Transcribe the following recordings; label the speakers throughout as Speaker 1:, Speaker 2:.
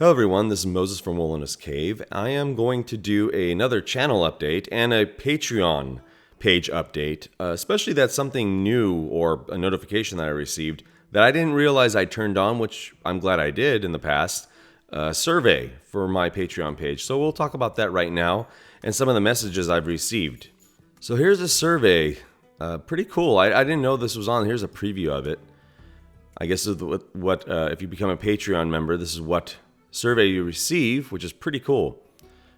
Speaker 1: Hello everyone, this is Moses from Wilona's Cave. I am going to do another channel update and a Patreon page update, especially that's something new or a notification that I received that I didn't realize I turned on, which I'm glad I did in the past, a survey for my Patreon page. So we'll talk about that right now and some of the messages I've received. So here's a survey, pretty cool. I didn't know this was on. Here's a preview of it. I guess if you become a Patreon member, this is what survey you receive, which is pretty cool,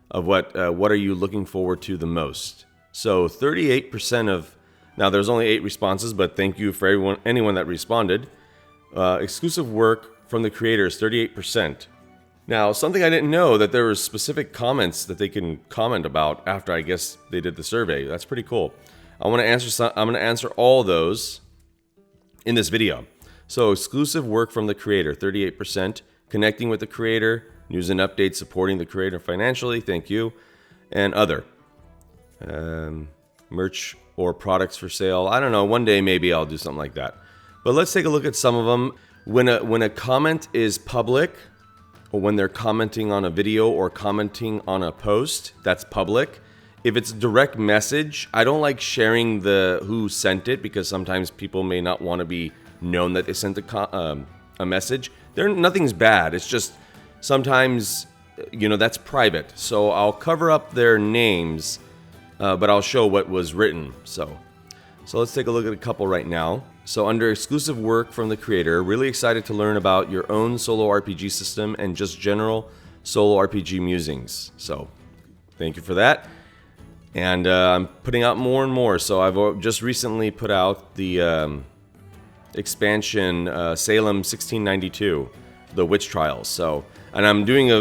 Speaker 1: of what are you looking forward to the most. So 38% of, now there's only 8 responses, but thank you for anyone that responded. Exclusive work from the creators, 38%. Now, something I didn't know, that there were specific comments that they can comment about after I guess they did the survey. That's pretty cool. I'm going to answer all those in this video. So exclusive work from the creator, 38%. Connecting with the creator, news and updates, supporting the creator financially, thank you, and other. Merch or products for sale. I don't know, one day maybe I'll do something like that. But let's take a look at some of them. When a comment is public, or when they're commenting on a video or commenting on a post, that's public. If it's a direct message, I don't like sharing who sent it, because sometimes people may not want to be known that they sent a message. Nothing's bad. It's just sometimes, that's private. So I'll cover up their names, but I'll show what was written. So let's take a look at a couple right now. So under exclusive work from the creator, really excited to learn about your own solo RPG system and just general solo RPG musings. So thank you for that. And I'm putting out more and more. So I've just recently put out the expansion Salem 1692, the witch trials. So, and I'm doing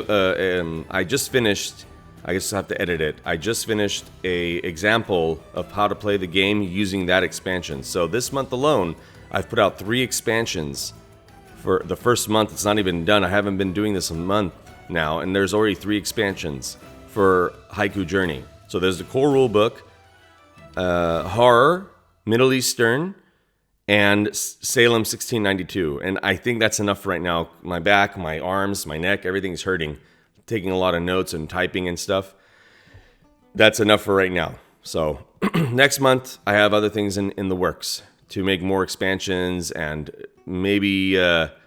Speaker 1: I just finished, I guess I have to edit it, I just finished a example of how to play the game using that expansion. So this month alone I've put out 3 expansions. For the first month, it's not even done. I haven't been doing this a month now, and there's already 3 expansions for Haiku Journey. So there's the core rule book, horror, Middle Eastern, and Salem 1692. And I think that's enough right now. My back, my arms, my neck, everything's hurting. Taking a lot of notes and typing and stuff. That's enough for right now. So next month, I have other things in the works to make more expansions and maybe and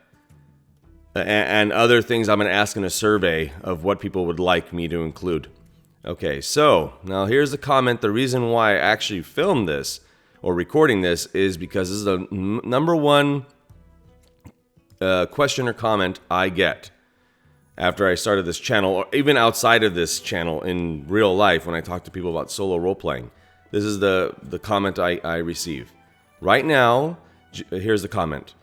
Speaker 1: other things I'm going to ask in a survey of what people would like me to include. Okay, so now here's the comment. The reason why I actually filmed this or recording this is because this is the number one question or comment I get after I started this channel, or even outside of this channel in real life when I talk to people about solo role-playing. This is the comment I receive. Right now, here's the comment.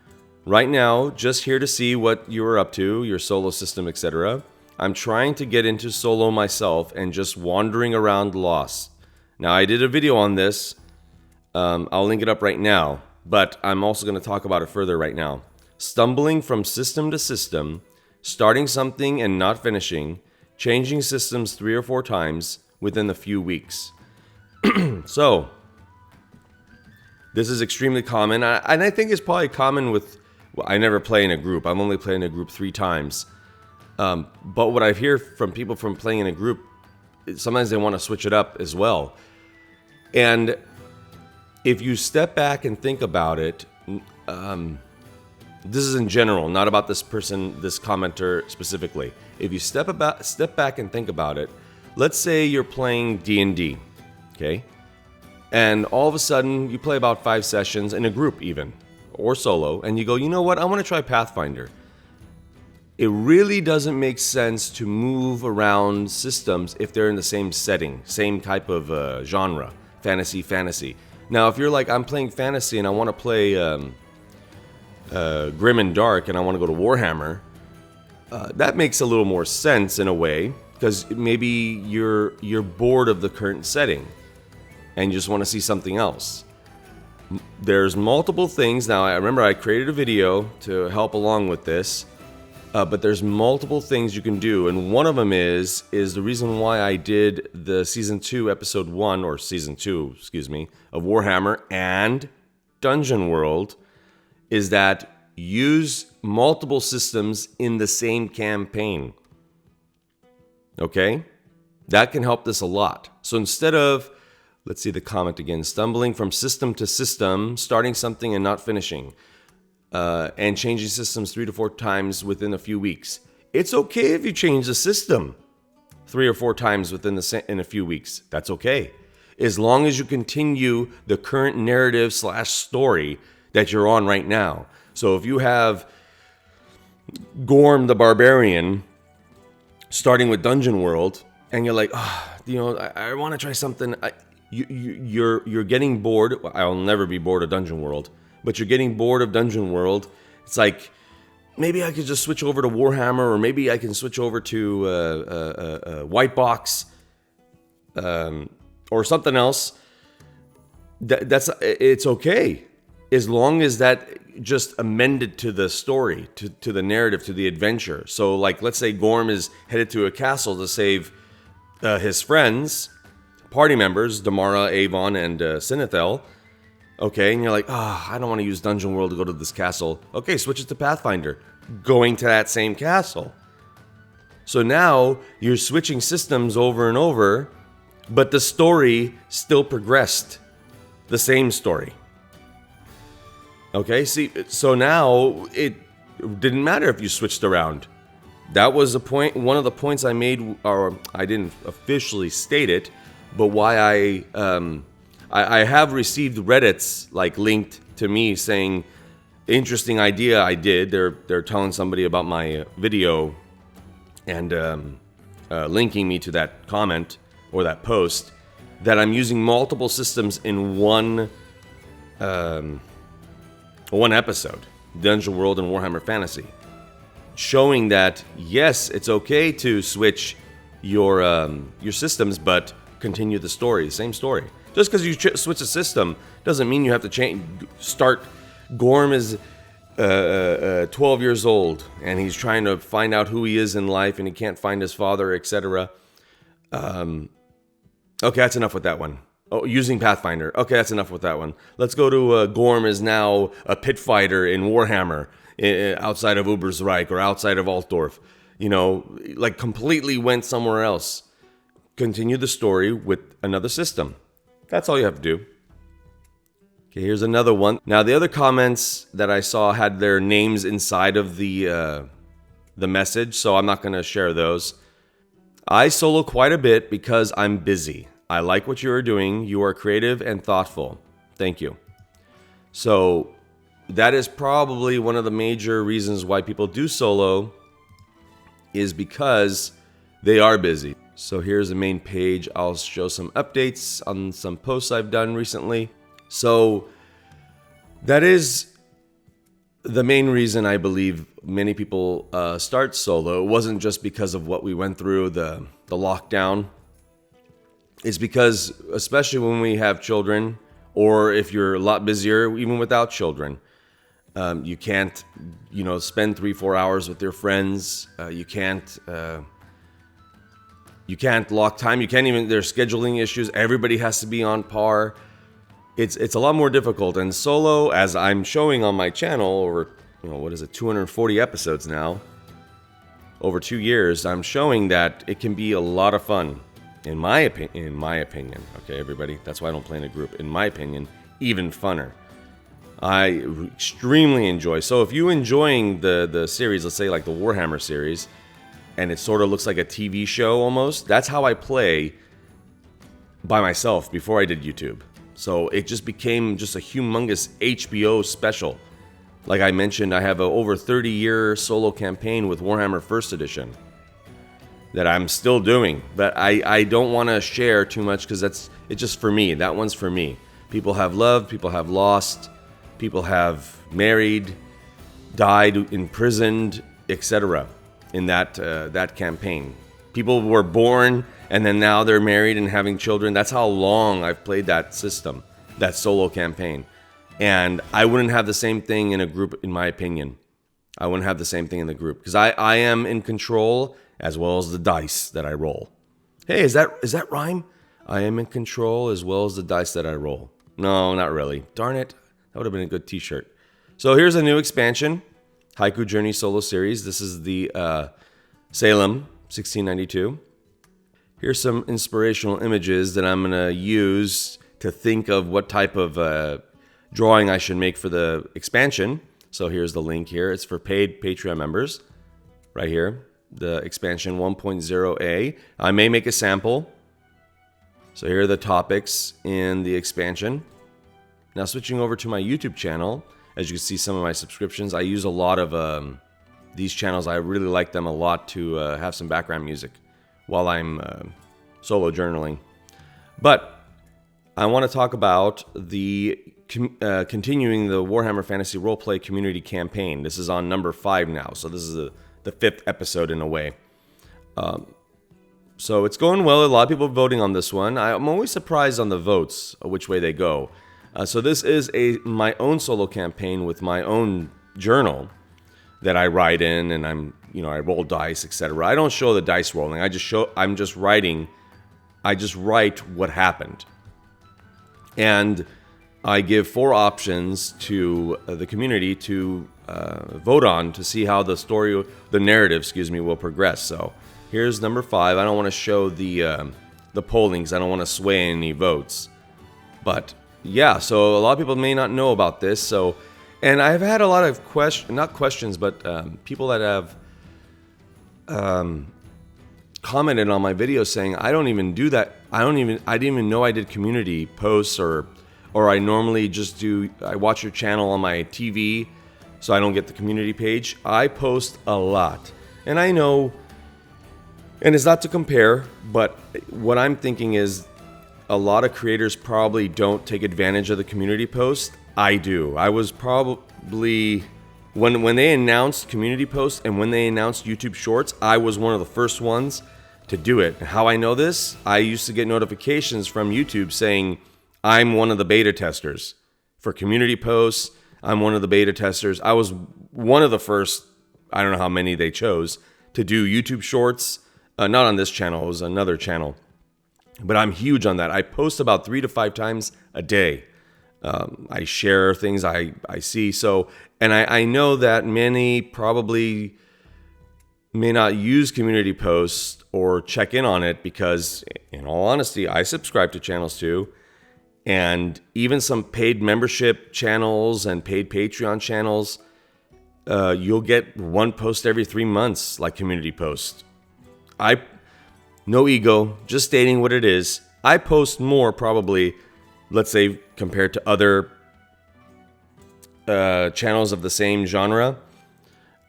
Speaker 1: Right now, just here to see what you are up to, your solo system, etc. I'm trying to get into solo myself and just wandering around lost. Now, I did a video on this. I'll link it up right now, but I'm also going to talk about it further right now. Stumbling from system to system, starting something and not finishing, changing systems 3 or 4 times within a few weeks. So, this is extremely common, and I think it's probably common with, well, I never play in a group. I'm only playing in a group 3 times. But what I hear from people from playing in a group, sometimes they want to switch it up as well. And if you step back and think about it, this is in general, not about this person, this commenter specifically. If you step back and think about it, let's say you're playing D&D, okay? And all of a sudden, you play about 5 sessions in a group even, or solo, and you go, you know what, I want to try Pathfinder. It really doesn't make sense to move around systems if they're in the same setting, same type of genre, fantasy. Now, if you're like, I'm playing fantasy and I want to play Grim and Dark and I want to go to Warhammer, that makes a little more sense in a way, because maybe you're bored of the current setting and you just want to see something else. There's multiple things. Now, I remember I created a video to help along with this, but there's multiple things you can do, and one of them is the reason why I did the Season 2, Episode 1, or Season 2, excuse me, of Warhammer and Dungeon World, is that use multiple systems in the same campaign. Okay? That can help this a lot. So instead of, let's see the comment again, stumbling from system to system, starting something and not finishing, and changing systems 3 to 4 times within a few weeks. It's okay if you change the system 3 or 4 times in a few weeks. That's okay. As long as you continue the current narrative / story that you're on right now. So if you have Gorm the Barbarian starting with Dungeon World, and you're like, I want to try something. You're getting bored. I'll never be bored of Dungeon World, but you're getting bored of Dungeon World. It's like, maybe I could just switch over to Warhammer, or maybe I can switch over to White Box, or something else. It's okay, as long as that just amended to the story, to the narrative, to the adventure. So, like, let's say Gorm is headed to a castle to save his friends, party members, Damara, Avon, and Sinethel. Okay, and you're like, I don't want to use Dungeon World to go to this castle. Okay, switch it to Pathfinder, going to that same castle. So now you're switching systems over and over, but the story still progressed. The same story. Okay, see, so now it didn't matter if you switched around. That was one of the points I made, or I didn't officially state it, but why I have received Reddits like linked to me saying, interesting idea I did. They're telling somebody about my video and linking me to that comment or that post, that I'm using multiple systems in one episode, Dungeon World and Warhammer Fantasy, showing that yes, it's okay to switch your systems, but continue the story, the same story. Just because you switch a system doesn't mean you have to start. Gorm is 12 years old, and he's trying to find out who he is in life, and he can't find his father, etc. Okay, that's enough with that one. Oh, using Pathfinder. Okay, that's enough with that one. Let's go to Gorm is now a pit fighter in Warhammer, outside of Ubersreich or outside of Altdorf. Like completely went somewhere else. Continue the story with another system. That's all you have to do. Okay, here's another one. Now, the other comments that I saw had their names inside of the message, so I'm not going to share those. I solo quite a bit because I'm busy. I like what you are doing. You are creative and thoughtful. Thank you. So that is probably one of the major reasons why people do solo, is because they are busy. So here's the main page. I'll show some updates on some posts I've done recently. So that is the main reason I believe many people start solo. It wasn't just because of what we went through, the lockdown. It's because, especially when we have children, or if you're a lot busier, even without children, you can't, spend 3-4 hours with your friends. You can't lock time. You can't even. There's scheduling issues. Everybody has to be on par. It's a lot more difficult. And solo, as I'm showing on my channel, over 240 episodes now, over 2 years, I'm showing that it can be a lot of fun. In my opinion, okay, everybody, that's why I don't play in a group. In my opinion, even funner. I extremely enjoy. So if you're enjoying the series, let's say like the Warhammer series, and it sort of looks like a TV show almost, that's how I play by myself before I did YouTube. So it just became just a humongous HBO special. Like I mentioned, I have an over 30-year solo campaign with Warhammer 1st Edition that I'm still doing, but I don't want to share too much because it's just for me. That one's for me. People have loved, people have lost, people have married, died, imprisoned, etc. in that campaign. People were born and then now they're married and having children. That's how long I've played that system, that solo campaign. And I wouldn't have the same thing in a group, in my opinion. I wouldn't have the same thing in the group because I am in control, as well as the dice that I roll. Hey, is that rhyme? I am in control as well as the dice that I roll. No, not really. Darn it. That would have been a good t-shirt. So here's a new expansion, Haiku Journey Solo Series. This is the Salem 1692. Here's some inspirational images that I'm going to use to think of what type of drawing I should make for the expansion. So here's the link here. It's for paid Patreon members right here. The expansion 1.0a. I may make a sample. So here are the topics in the expansion. Now switching over to my YouTube channel, as you can see some of my subscriptions, I use a lot of these channels. I really like them a lot to have some background music while I'm solo journaling. But I want to talk about the continuing the Warhammer Fantasy Roleplay community campaign. This is on number 5 now, so this is the 5th episode in a way. So it's going well. A lot of people are voting on this one. I'm always surprised on the votes, which way they go. So this is my own solo campaign with my own journal that I write in, and I roll dice, etc. I don't show the dice rolling. I'm just writing. I just write what happened, and I give 4 options to the community to vote on to see how the narrative, will progress. So here's number 5. I don't want to show the pollings. I don't want to sway any votes, but yeah. So a lot of people may not know about this. So, and I've had a lot of people that have commented on my videos saying I don't even do that. I didn't even know I did community posts, or I normally just I watch your channel on my TV, so I don't get the community page. I post a lot, and I know, and it's not to compare, but what I'm thinking is a lot of creators probably don't take advantage of the community post. I do. I was probably, when they announced community posts and when they announced YouTube Shorts, I was one of the first ones to do it. How I know this? I used to get notifications from YouTube saying, I'm one of the beta testers for community posts. I'm one of the beta testers. I was one of the first, I don't know how many they chose, to do YouTube Shorts. Not on this channel, it was another channel. But I'm huge on that. I post about 3 to 5 times a day. I share things I see. So, and I know that many probably may not use community posts or check in on it because, in all honesty, I subscribe to channels too. And even some paid membership channels and paid Patreon channels, you'll get one post every 3 months, like community posts. No ego, just stating what it is. I post more probably, let's say, compared to other channels of the same genre.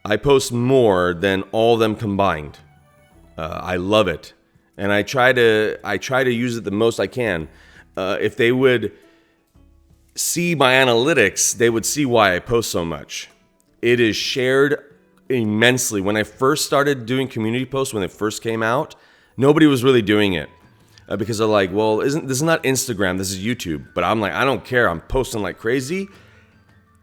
Speaker 1: I post more than all of them combined. I love it, and I try to use it the most I can. If they would see my analytics, they would see why I post so much. It is shared immensely. When I first started doing community posts, when it first came out, nobody was really doing it because they're like, well, this is not Instagram, this is YouTube. But I'm like, I don't care. I'm posting like crazy.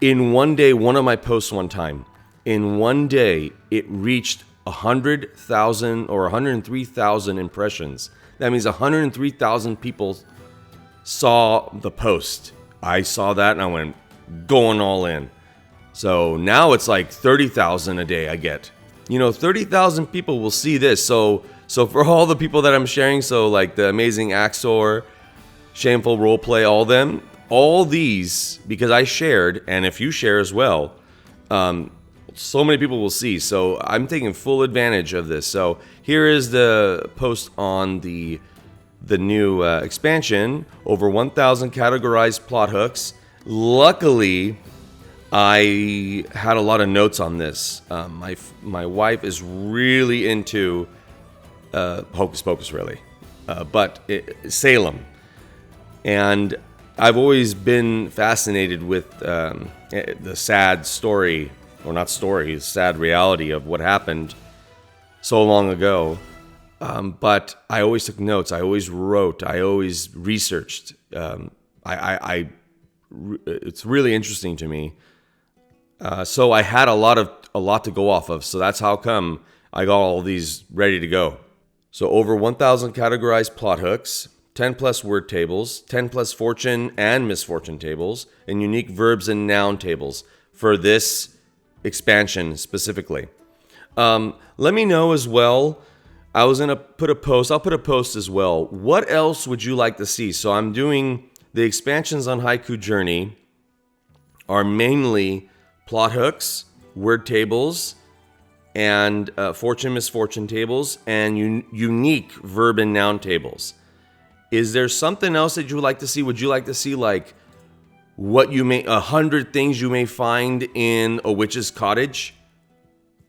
Speaker 1: In one day, one of my posts one time, in one day, it reached 100,000 or 103,000 impressions. That means 103,000 people saw the post. I saw that and I went going all in. So now it's like 30,000 a day I get. 30,000 people will see this. So for all the people that I'm sharing, so like the Amazing Axor, Shameful Roleplay, all these, because I shared, and if you share as well, so many people will see. So I'm taking full advantage of this. So here is the post on the new expansion. Over 1,000 categorized plot hooks. Luckily, I had a lot of notes on this. My wife is really into Hocus Pocus, really, but Salem, and I've always been fascinated with the sad story, or not story, sad reality of what happened so long ago. But I always took notes. I always wrote. I always researched. It's really interesting to me. So I had a lot to go off of. So that's how come I got all these ready to go. So over 1,000 categorized plot hooks, 10 plus word tables, 10 plus fortune and misfortune tables, and unique verbs and noun tables for this expansion specifically. Let me know as well I was gonna put a post. I'll put a post as well. What else would you like to see? So I'm doing the expansions on Haiku Journey are mainly plot hooks, word tables, and fortune misfortune tables, and unique verb and noun tables. Is there something else that you would like to see? Would you like to see like 100 things you may find in a witch's cottage?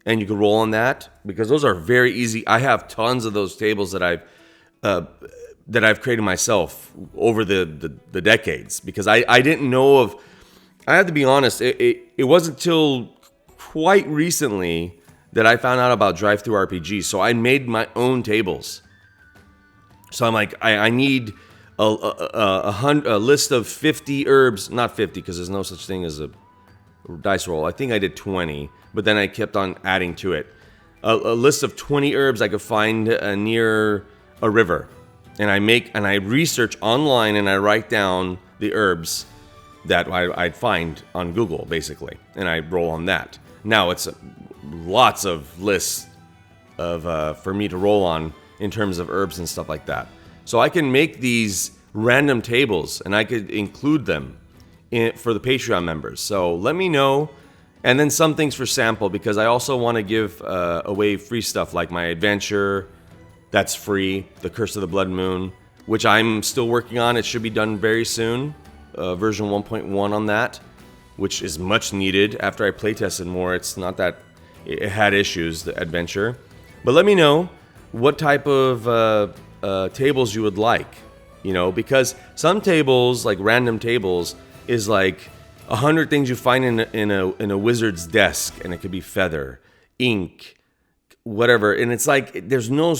Speaker 1: And you can roll on that, because those are very easy. I have tons of those tables that I've created myself over the decades, because I didn't know of. I have to be honest. It wasn't until quite recently that I found out about drive-thru-RPG. So I made my own tables. So I'm like, I need a list of 50 herbs, not 50, because there's no such thing as a dice roll. I think I did 20, but then I kept on adding to it. A list of 20 herbs I could find near a river, and I research online, and I write down the herbs that I'd find on Google, basically, and I roll on that. Now it's lots of lists of for me to roll on in terms of herbs and stuff like that. So I can make these random tables, and I could include them for the Patreon members. So let me know. And then some things for sample, because I also want to give away free stuff like my adventure. That's free. The Curse of the Blood Moon, which I'm still working on. It should be done very soon. Version 1.1 on that, which is much needed. After I playtested more, it's not that it had issues, the adventure. But let me know what type of tables you would like. Because some tables, like random tables, is like 100 things you find in a wizard's desk, and it could be feather, ink, whatever, and it's like there's no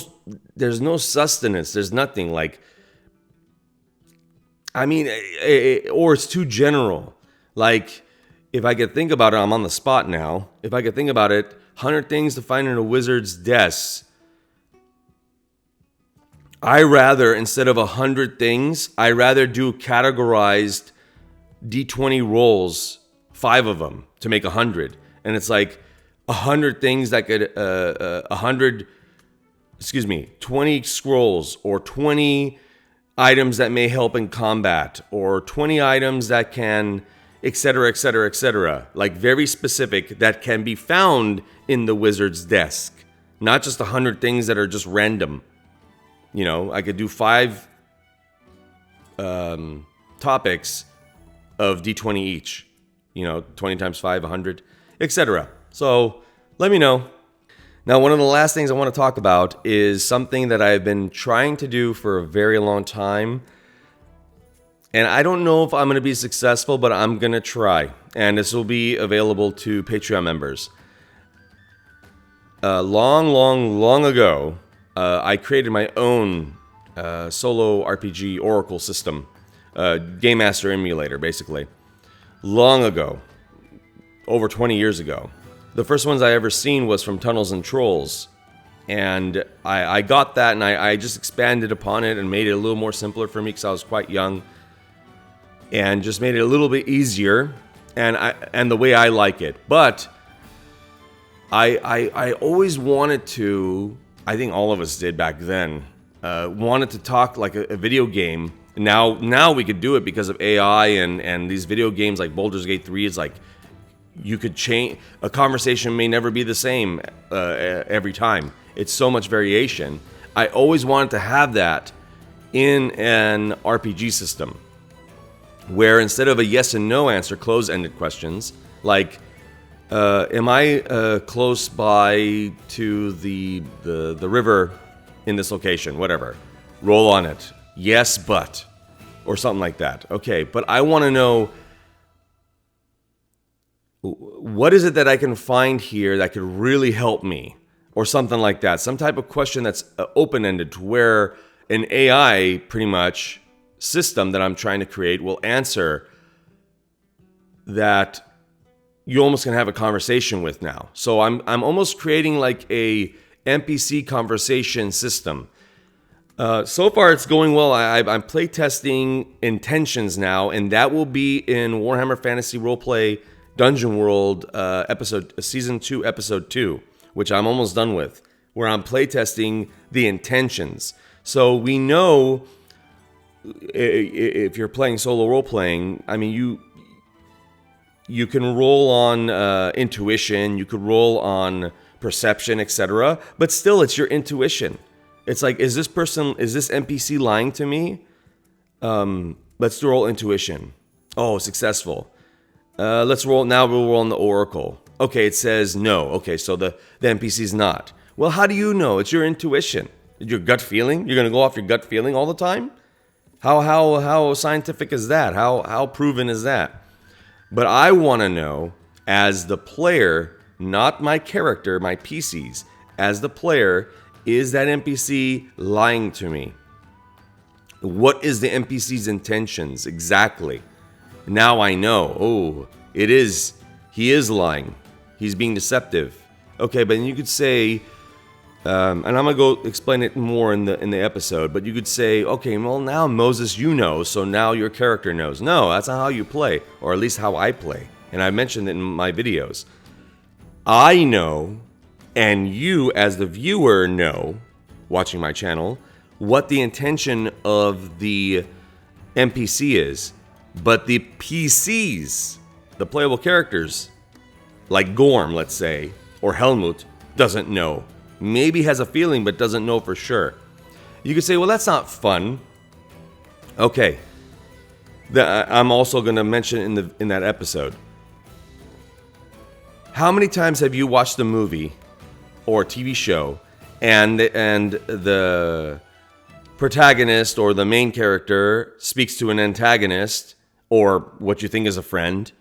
Speaker 1: sustenance, there's nothing, like, I mean, or it's too general. Like, if I could think about it, I'm on the spot now. If I could think about it, 100 things to find in a wizard's desk. Instead of 100 things, I rather do categorized D20 rolls, 5 of them to make 100, and it's like 100 things that could 20 scrolls, or 20 items that may help in combat, or 20 items that can, etc., etc., etc. Like very specific, that can be found in the wizard's desk, not just 100 things that are just random. I could do 5 topics of D20 each, 20 times 5, 100, etc. So let me know. Now, one of the last things I want to talk about is something that I've been trying to do for a very long time. And I don't know if I'm going to be successful, but I'm going to try. And this will be available to Patreon members. Long ago, I created my own solo RPG Oracle system. Game Master emulator, basically. Long ago. Over 20 years ago. The first ones I ever seen was from Tunnels and Trolls. And I got that, and I just expanded upon it and made it a little more simpler for me, because I was quite young. And just made it a little bit easier, and the way I like it. But I always wanted to, I think all of us did back then, wanted to talk like a video game. Now we could do it because of AI and these video games like Baldur's Gate 3 is like, you could change, a conversation may never be the same every time. It's so much variation. I always wanted to have that in an RPG system, where instead of a yes and no answer, close-ended questions, like, am I close by to the river in this location? Whatever. Roll on it. Yes, but. Or something like that. Okay, but I want to know, what is it that I can find here that could really help me? Or something like that. Some type of question that's open-ended, to where an AI, pretty much, system that I'm trying to create will answer that you almost can have a conversation with now. So I'm almost creating like a NPC conversation system. So far it's going well. I'm playtesting Intentions now, and that will be in Warhammer Fantasy Roleplay Dungeon World Season 2, Episode 2, which I'm almost done with. where I'm playtesting the intentions. So we know if you're playing solo role-playing, I mean, you can roll on intuition, you could roll on perception, etc. But still, it's your intuition. It's like, is this NPC lying to me? Let's roll intuition. Oh, successful. Let's roll. Now we'll roll on the oracle. Okay, it says no. Okay, so the NPC's not. Well, how do you know? It's your intuition. Your gut feeling. You're gonna go off your gut feeling all the time. How scientific is that? How proven is that? But I want to know, as the player, not my character, my PCs. As the player, is that NPC lying to me? What is the NPC's intentions exactly? Now I know. Oh, it is. He is lying. He's being deceptive. Okay, but you could say, and I'm gonna go explain it more in the episode. But you could say, okay, well now Moses, you know, so now your character knows. No, that's not how you play, or at least how I play. And I mentioned it in my videos. I know, and you as the viewer know, watching my channel, what the intention of the NPC is. But the PCs, the playable characters, like Gorm, let's say, or Helmut, doesn't know. Maybe has a feeling, but doesn't know for sure. You could say, well, that's not fun. Okay. I'm also going to mention in that episode. How many times have you watched a movie or TV show and the protagonist or the main character speaks to an antagonist or what you think is a friend,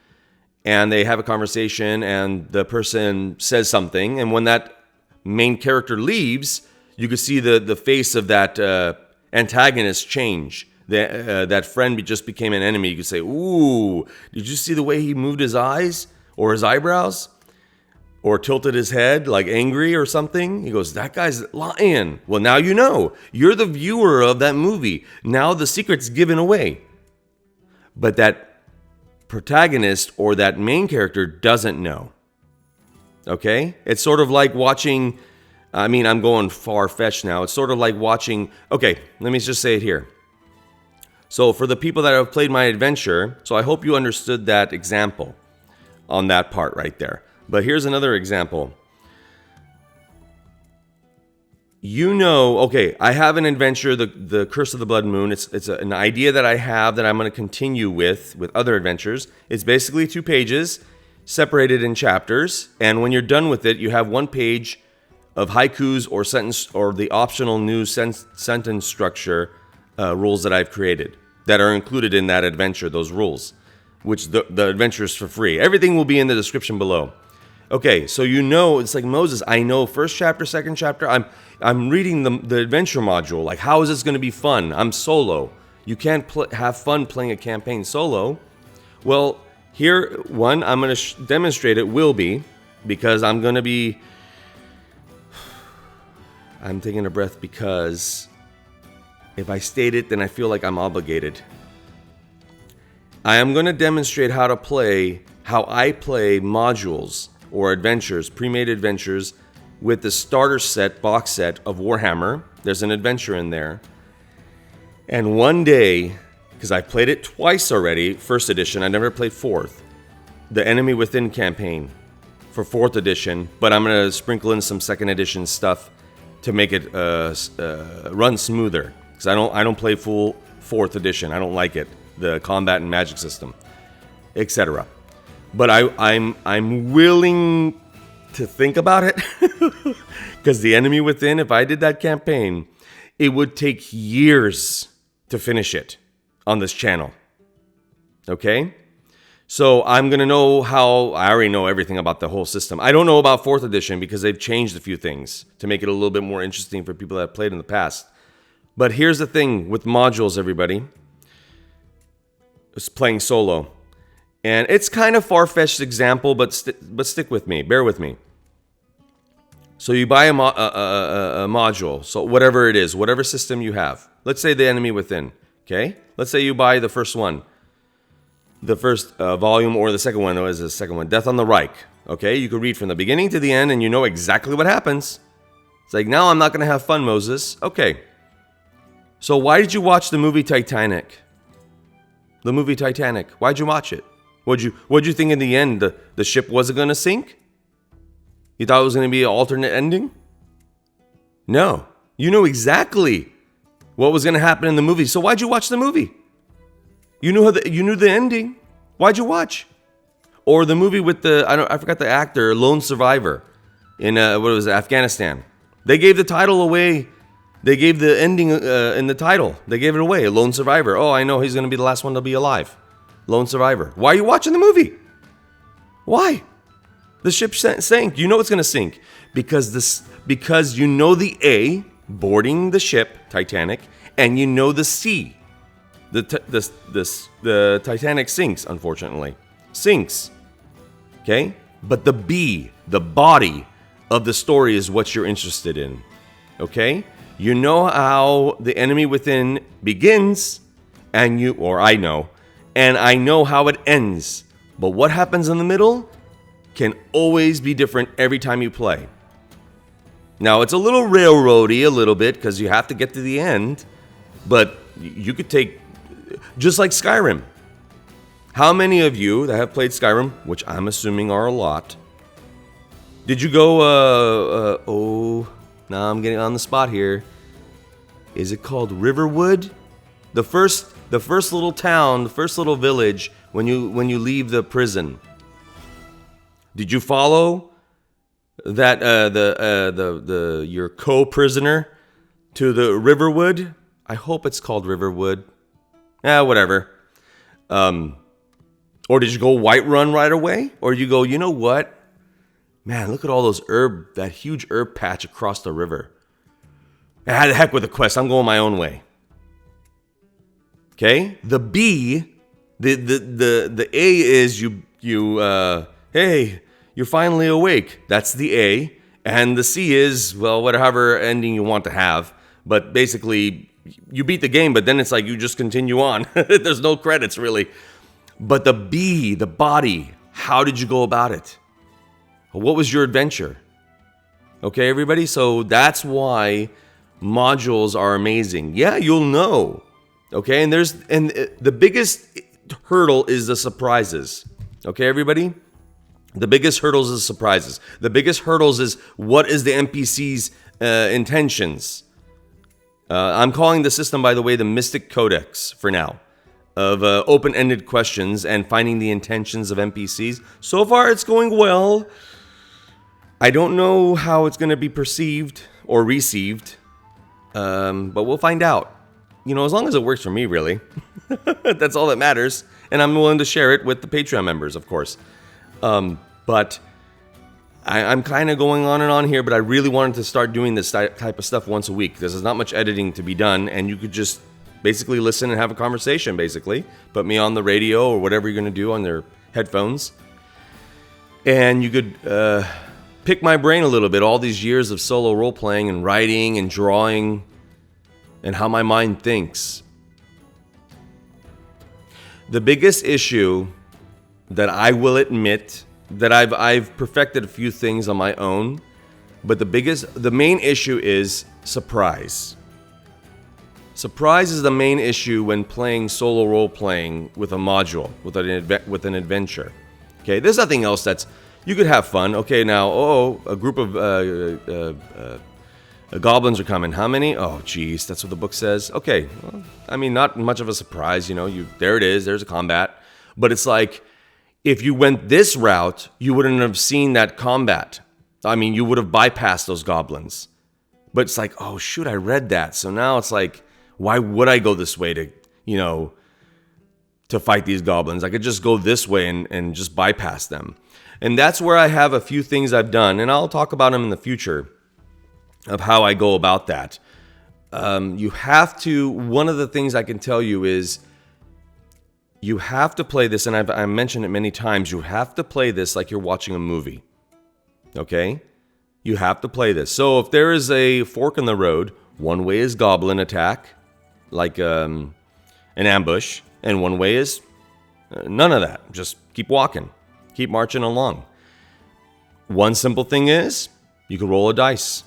Speaker 1: and they have a conversation and the person says something, and when that main character leaves, you can see the face of that antagonist change. That friend just became an enemy. You could say, ooh, did you see the way he moved his eyes or his eyebrows? Or tilted his head like angry or something? He goes, that guy's lying. Well, now you know. You're the viewer of that movie. Now the secret's given away. But that protagonist or that main character doesn't know. Okay? It's sort of like watching, I mean, I'm going far-fetched now. It's sort of like watching, okay, let me just say it here. So for the people that have played my adventure, so I hope you understood that example on that part right there. But here's another example. You know, okay, I have an adventure, the Curse of the Blood Moon. It's an idea that I have that I'm going to continue with other adventures. It's basically 2 pages separated in chapters. And when you're done with it, you have 1 page of haikus or sentence or the optional new sentence structure rules that I've created that are included in that adventure, those rules, which the adventure is for free. Everything will be in the description below. Okay, so you know, it's like Moses. I know first chapter, second chapter. I'm reading the adventure module. Like, how is this going to be fun? I'm solo. You can't have fun playing a campaign solo. Well, here, one, I'm going to demonstrate it will be, because I'm going to be... I'm taking a breath because if I state it, then I feel like I'm obligated. I am going to demonstrate how I play modules or adventures, pre-made adventures, with the starter set, box set of Warhammer. There's an adventure in there. And one day, because I've played it twice already, 1st edition, I never played 4th, the Enemy Within campaign for 4th edition, but I'm going to sprinkle in some 2nd edition stuff to make it run smoother. Because I don't play full 4th edition. I don't like it, the combat and magic system, etc. But I'm willing to think about it, because the Enemy Within, if I did that campaign, it would take years to finish it on this channel. Okay? So I'm going to know how... I already know everything about the whole system. I don't know about 4th edition because they've changed a few things to make it a little bit more interesting for people that have played in the past. But here's the thing with modules, everybody. It's playing solo. And it's kind of far-fetched example, but stick with me. Bear with me. So you buy a module, so whatever it is, whatever system you have. Let's say the Enemy Within, okay? Let's say you buy the first one. The first volume, or the second one, or is the second one, Death on the Reich. Okay, you can read from the beginning to the end, and you know exactly what happens. It's like, now I'm not going to have fun, Moses. Okay. So why did you watch the movie Titanic? The movie Titanic. Why'd you watch it? What'd you think in the end? The ship wasn't going to sink? You thought it was going to be an alternate ending? No. You know exactly what was going to happen in the movie. So why'd you watch the movie? You knew the ending. Why'd you watch? Or the movie with I forgot the actor, Lone Survivor in Afghanistan. They gave the title away. They gave the ending in the title. They gave it away. Lone Survivor. Oh, I know he's going to be the last one to be alive. Lone Survivor. Why are you watching the movie? Why? The ship sank. You know it's going to sink because you know the A, boarding the ship Titanic, and you know the C. The Titanic sinks, unfortunately. Sinks. Okay? But the B, the body of the story is what you're interested in. Okay? You know how the enemy within begins, I know how it ends. But what happens in the middle can always be different every time you play. Now, it's a little railroady a little bit because you have to get to the end, but you could take, just like Skyrim. How many of you that have played Skyrim, which I'm assuming are a lot, did you go, now I'm getting on the spot here. Is it called Riverwood? The first little town, the first little village when you leave the prison. Did you follow that your co-prisoner to the Riverwood? I hope it's called Riverwood. Whatever. Or did you go Whiterun right away? Or you go, you know what? Man, look at all those that huge herb patch across the river. The heck with the quest. I'm going my own way. Okay? The B, the A is hey, you're finally awake. That's the A. And the C is, well, whatever ending you want to have. But basically, you beat the game, but then it's like you just continue on. There's no credits, really. But the B, the body, how did you go about it? What was your adventure? Okay, everybody? So that's why modules are amazing. Yeah, you'll know. Okay, and the biggest hurdle is the surprises. Okay, everybody? The biggest hurdles is surprises. The biggest hurdles is what is the NPC's intentions. I'm calling the system, by the way, the Mystic Codex for now, of open-ended questions and finding the intentions of NPCs. So far, it's going well. I don't know how it's going to be perceived or received, but we'll find out. You know, as long as it works for me, really. That's all that matters. And I'm willing to share it with the Patreon members, of course. But I'm kind of going on and on here, but I really wanted to start doing this type of stuff once a week. There's not much editing to be done, and you could just basically listen and have a conversation, basically. Put me on the radio or whatever you're going to do on their headphones. And you could pick my brain a little bit, all these years of solo role-playing and writing and drawing and how my mind thinks. The biggest issue that I will admit that I've perfected a few things on my own, but the main issue is surprise. Surprise is the main issue when playing solo role-playing with a module, with an adventure. Okay, there's nothing else you could have fun. Okay, now, a group of goblins are coming. How many? Oh, geez, that's what the book says. Okay, well, I mean, not much of a surprise, you know. There it is. There's a combat, but it's like if you went this route, you wouldn't have seen that combat. I mean, you would have bypassed those goblins. But it's like, oh shoot, I read that. So now it's like, why would I go this way to fight these goblins? I could just go this way and just bypass them. And that's where I have a few things I've done, and I'll talk about them in the future of how I go about that. You have to, one of the things I can tell you is you have to play this, and I've mentioned it many times, you have to play this like you're watching a movie. Okay? You have to play this. So if there is a fork in the road, one way is goblin attack, like an ambush, and one way is none of that. Just keep walking. Keep marching along. One simple thing is, you can roll a dice.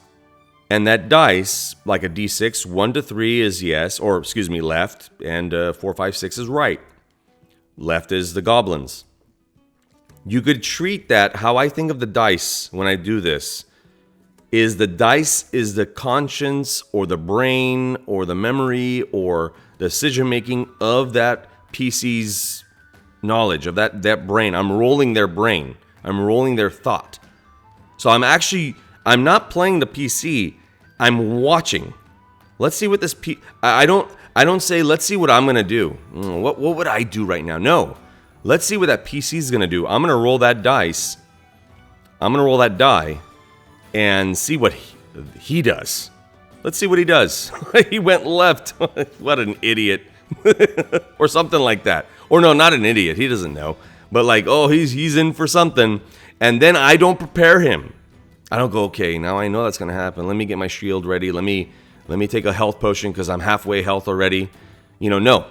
Speaker 1: And that dice, like a d6, 1 to 3 is yes, or excuse me, left, and 4, 5, 6 is right. Left is the goblins. You could treat that, how I think of the dice when I do this, is the dice is the conscience or the brain or the memory or the decision making of that PC's knowledge, of that brain. I'm rolling their brain. I'm rolling their thought. So I'm not playing the PC. I'm watching. Let's see what this I don't say let's see what I'm going to do. What would I do right now? No. Let's see what that PC is going to do. I'm going to roll that dice. I'm going to roll that die and see what he does. Let's see what he does. He went left. What an idiot. Or something like that. Or no, not an idiot. He doesn't know. But like, oh, he's in for something. And then I don't prepare him. I don't go, okay, now I know that's going to happen. Let me get my shield ready. Let me take a health potion because I'm halfway health already. No.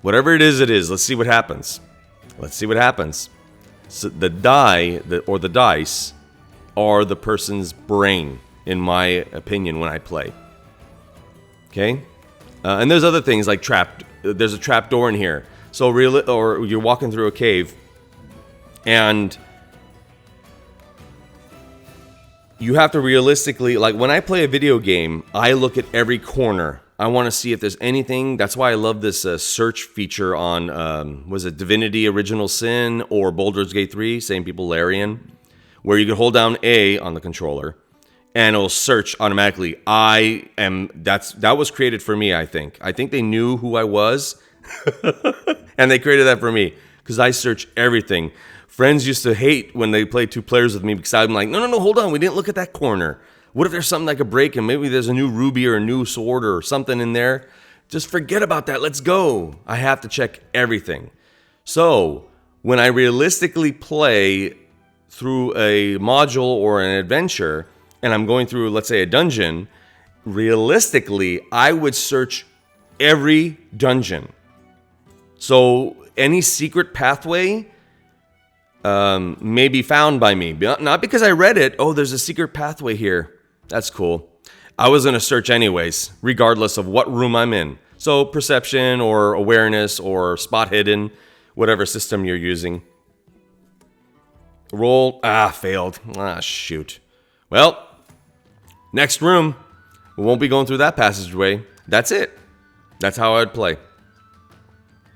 Speaker 1: Whatever it is, it is. Let's see what happens. Let's see what happens. So the die, or the dice, are the person's brain, in my opinion, when I play. Okay? And there's other things like there's a trap door in here. So or you're walking through a cave, and you have to realistically, like when I play a video game, I look at every corner. I want to see if there's anything. That's why I love this search feature on, was it Divinity Original Sin or Baldur's Gate 3, same people, Larian, where you can hold down A on the controller and it'll search automatically. That was created for me, I think. I think they knew who I was and they created that for me because I search everything. Friends used to hate when they played 2 players with me because I'm like, no, hold on. We didn't look at that corner. What if there's something I could break and maybe there's a new ruby or a new sword or something in there? Just forget about that. Let's go. I have to check everything. So when I realistically play through a module or an adventure and I'm going through, let's say, a dungeon, realistically, I would search every dungeon. So any secret pathway may be found by me. Not because I read it. Oh, there's a secret pathway here. That's cool. I was going to search anyways, regardless of what room I'm in. So perception or awareness or spot hidden, whatever system you're using. Roll. Failed. Shoot. Well, next room. We won't be going through that passageway. That's it. That's how I'd play.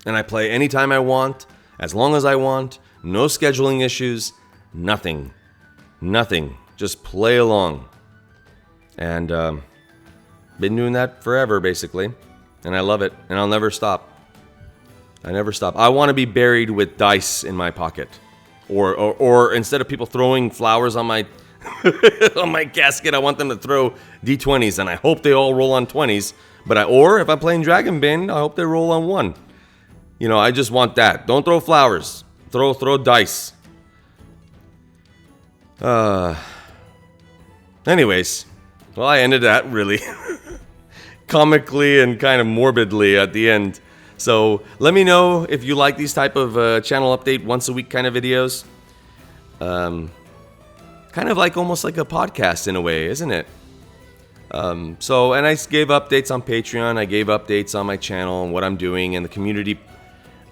Speaker 1: And I play anytime I want, as long as I want. No scheduling issues, nothing. Just play along. And been doing that forever, basically. And I love it. And I'll never stop. I never stop. I want to be buried with dice in my pocket. Or instead of people throwing flowers on my on my casket, I want them to throw D20s. And I hope they all roll on 20s. Or if I'm playing Dragon Bin, I hope they roll on 1. I just want that. Don't throw flowers. Throw dice. Anyways, well, I ended that really comically and kind of morbidly at the end. So let me know if you like these type of channel update once a week kind of videos. Kind of like almost like a podcast in a way, isn't it? And I gave updates on Patreon. I gave updates on my channel and what I'm doing and the community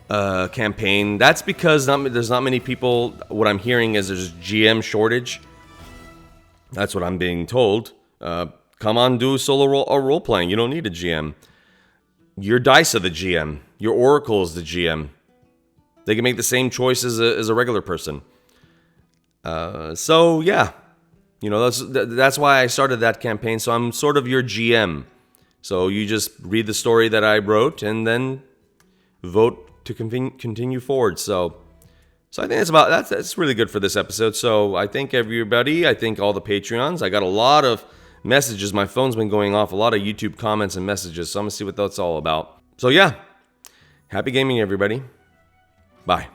Speaker 1: campaign. That's because there's not many people. What I'm hearing is there's GM shortage. That's what I'm being told. Come on, do solo role playing. You don't need a GM. Your dice are the GM. Your oracle is the GM. They can make the same choice as a regular person. So yeah, that's why I started that campaign. So I'm sort of your GM. So you just read the story that I wrote and then vote to continue forward. So I think that's really good for this episode. So I thank everybody. I thank all the Patreons. I got a lot of messages. My phone's been going off. A lot of YouTube comments and messages. So I'm gonna see what that's all about. So yeah, happy gaming, everybody. Bye.